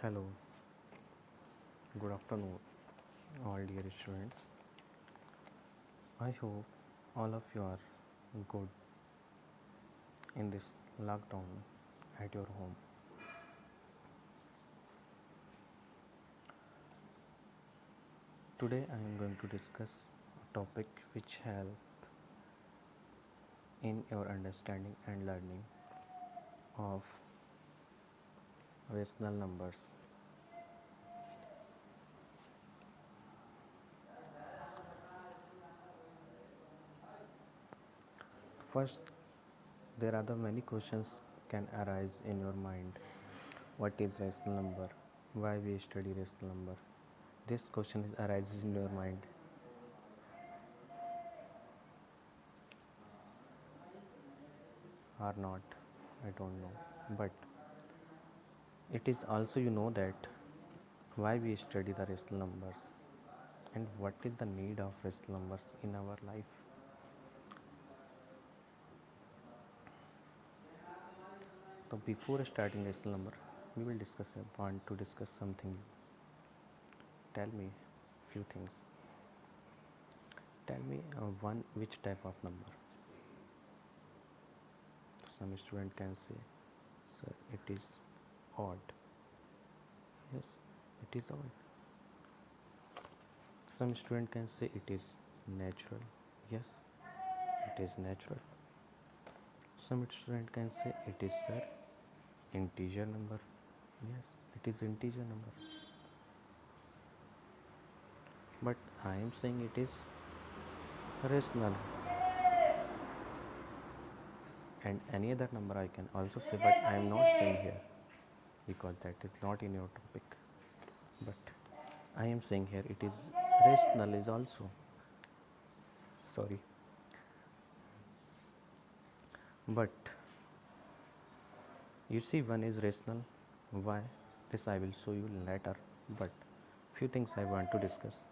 Hello, good afternoon, all dear students. I hope all of you are good in this lockdown at your home. Today I am going to discuss a topic which help in your understanding and learning of rational numbers. First, there are the many questions can arise in your mind. What is rational number? Why we study rational number? This question is arises in your mind. Or not, I don't know, but it is also that why we study the rational numbers and what is the need of rational numbers in our life. So before starting rational number, we will want to discuss something. Tell me few things. Tell me one which type of number. Some student can say, sir, it is odd. Yes, it is odd. Some student can say it is natural. Yes, it is natural. Some student can say it is, sir, integer number. Yes, it is integer number. But I am saying it is rational. And any other number I can also say, but I am not saying here because that is not in your topic. But I am saying here it is rational is also. Sorry. But you see, one is rational. Why? This I will show you later. But few things I want to discuss.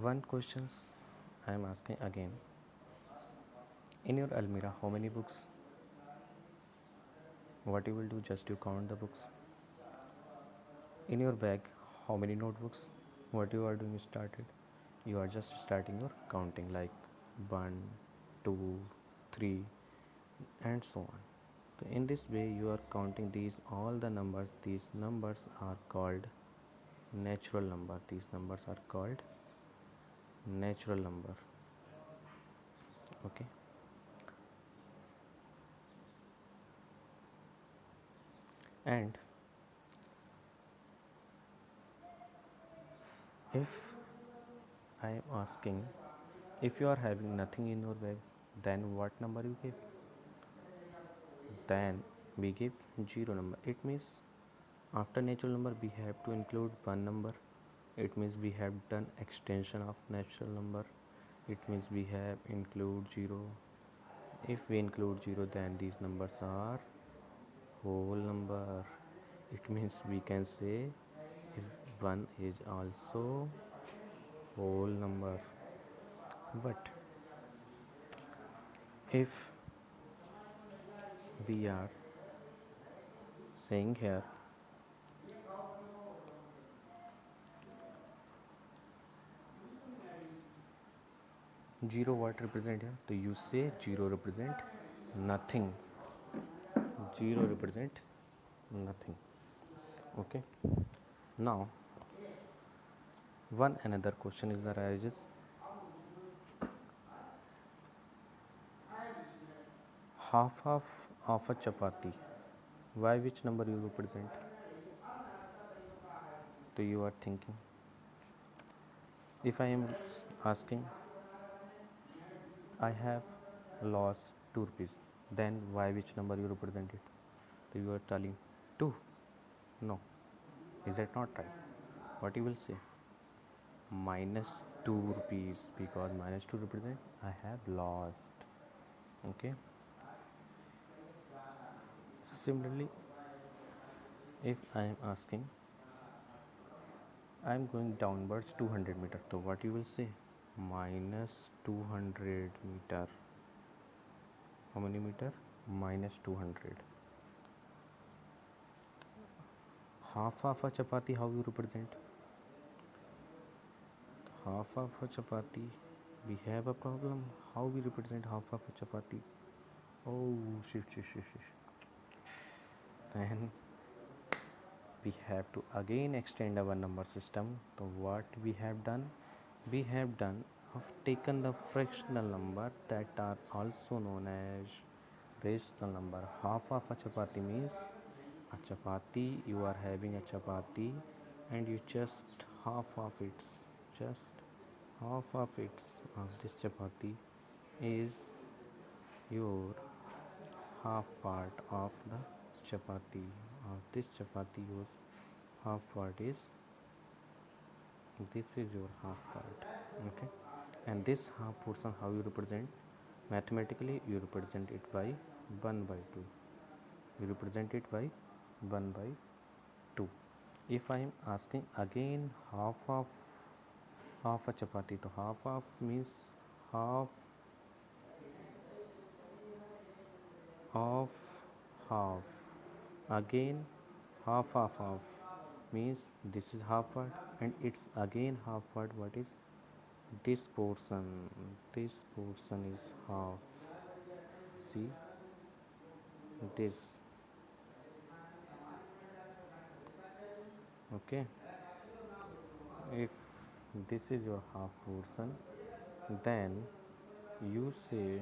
One questions I am asking again. In your Almira, how many books? What you will do? Just you count the books. In your bag, how many notebooks? What you are doing? Started. You are just starting your counting like 1, 2, 3, and so on. So in this way, you are counting these all the numbers. These numbers are called natural number. These numbers are called natural number. Okay. And if I am asking, if you are having nothing in your bag, then what number you give? Then we give 0 number. It means after natural number we have to include one number. It means we have done extension of natural number. It means we have include 0. If we include 0, then these numbers are whole number. It means we can say if 1 is also whole number. But if we are saying here 0, what represent here? So you say 0 represent nothing. 0 represent nothing. Okay. Now one another question is arises. Half of a chapati. Why which number you represent? So you are thinking. If I am asking, I have lost 2 rupees. Then why which number you represent it? So you are telling 2. No. Is that not right? What you will say? Minus 2 rupees, because minus 2 represent I have lost. Okay. Similarly, if I am asking, I am going downwards 200 meter. So what you will say? Minus 200 meter. How many meter? Minus 200. half of a chapati, how you represent half of a chapati? We have a problem. How we represent half of a chapati? Oh shit. Then we have to again extend our number system. So what we have done, of taken the fractional number that are also known as rational number. Half of a chapati means a chapati, you are having a chapati and you just half of it, just half of it of this chapati is your half part of the chapati. Of this chapati, your half part is, this is your half part. Okay, and this half portion, how you represent mathematically? You represent it by 1 by 2. You represent it by 1 by 2. If I am asking again half a chapati, so half of means half of half, again half means this is half part and it's again half part. What is this portion? This portion is half. See this. Okay, if this is your half portion, then you say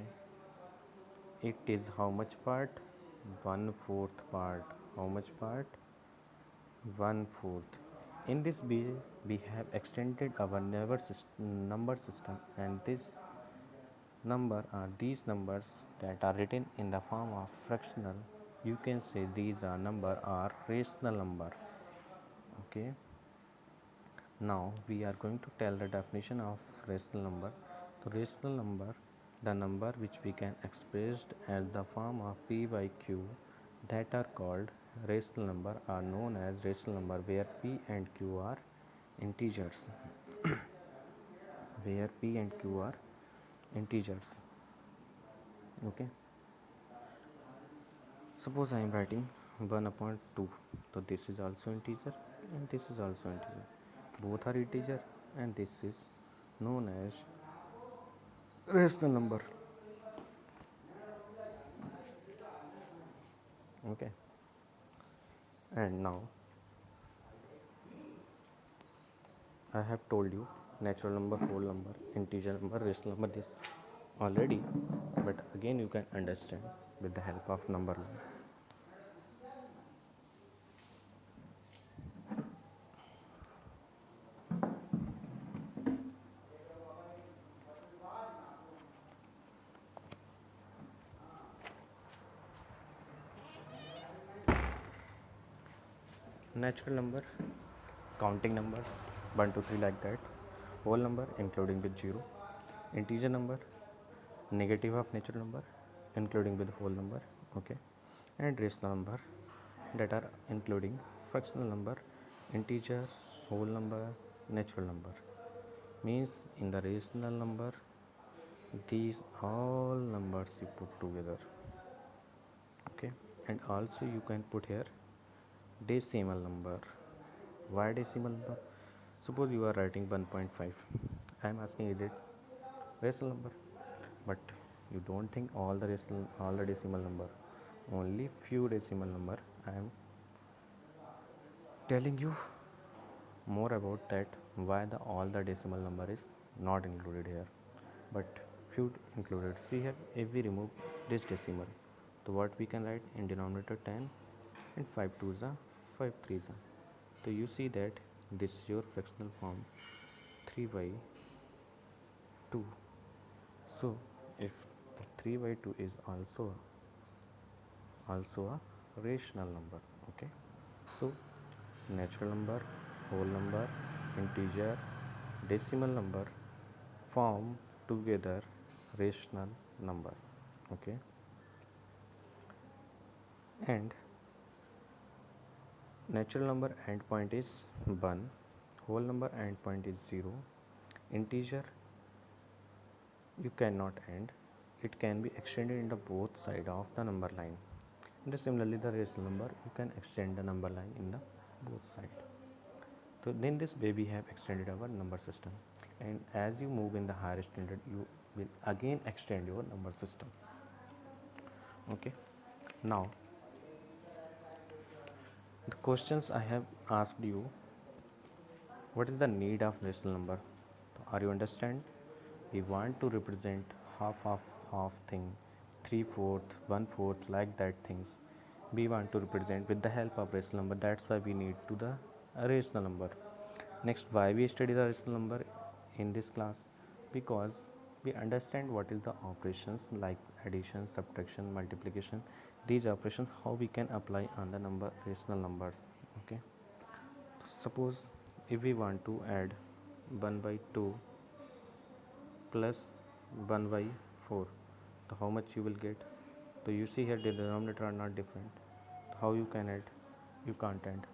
it is how much part? 1/4 part. How much part? 1/4. In this way, we have extended our number system, and this number are these numbers that are written in the form of fractional. You can say these are number are rational number. Okay. Now we are going to tell the definition of rational number. So rational number, the number which we can express as the form of p by q, that are called rational number, are known as rational number, where p and q are integers. Where p and q are integers. Okay. Suppose I am writing 1/2. So this is also integer and this is also integer. Both are integer and this is known as rational number. Okay. And now I have told you natural number, whole number, integer number, rational number, this already, but again you can understand with the help of number line. Natural number, counting numbers 1 2 3 like that. Whole number including with 0. Integer number, negative of natural number including with whole number. Okay. And rational number, that are including fractional number, integer, whole number, natural number. Means in the rational number, these all numbers you put together. Okay. And also you can put here decimal number. Why decimal number? Suppose you are writing 1.5. I am asking, is it rational number? But you don't think all the decimal number. Only few decimal number. I am telling you more about that, why all the decimal number is not included here, but few included. See here, if we remove this decimal, so what we can write in denominator 10 and 5 2s are 5 3s are. So you see that this is your fractional form 3 by 2. So if 3 by 2 is also a rational number. Okay. So natural number, whole number, integer, decimal number form together rational number. Okay. And natural number endpoint is 1, whole number endpoint is 0, integer you cannot end, it can be extended in the both side of the number line. And similarly the rational number, you can extend the number line in the both side. So in this way we have extended our number system, and as you move in the higher standard you will again extend your number system. Okay, now the questions I have asked you, what is the need of rational number? Are you understand? We want to represent half of half thing, 3/4, 1/4, like that things. We want to represent with the help of rational number. That's why we need to the rational number. Next, why we study the rational number in this class? Because we understand what is the operations like addition, subtraction, multiplication. These operations how we can apply on the number rational numbers. Okay. Suppose if we want to add 1 by 2 plus 1 by 4, so how much you will get? So you see here the denominator are not different. How you can add? You can't add.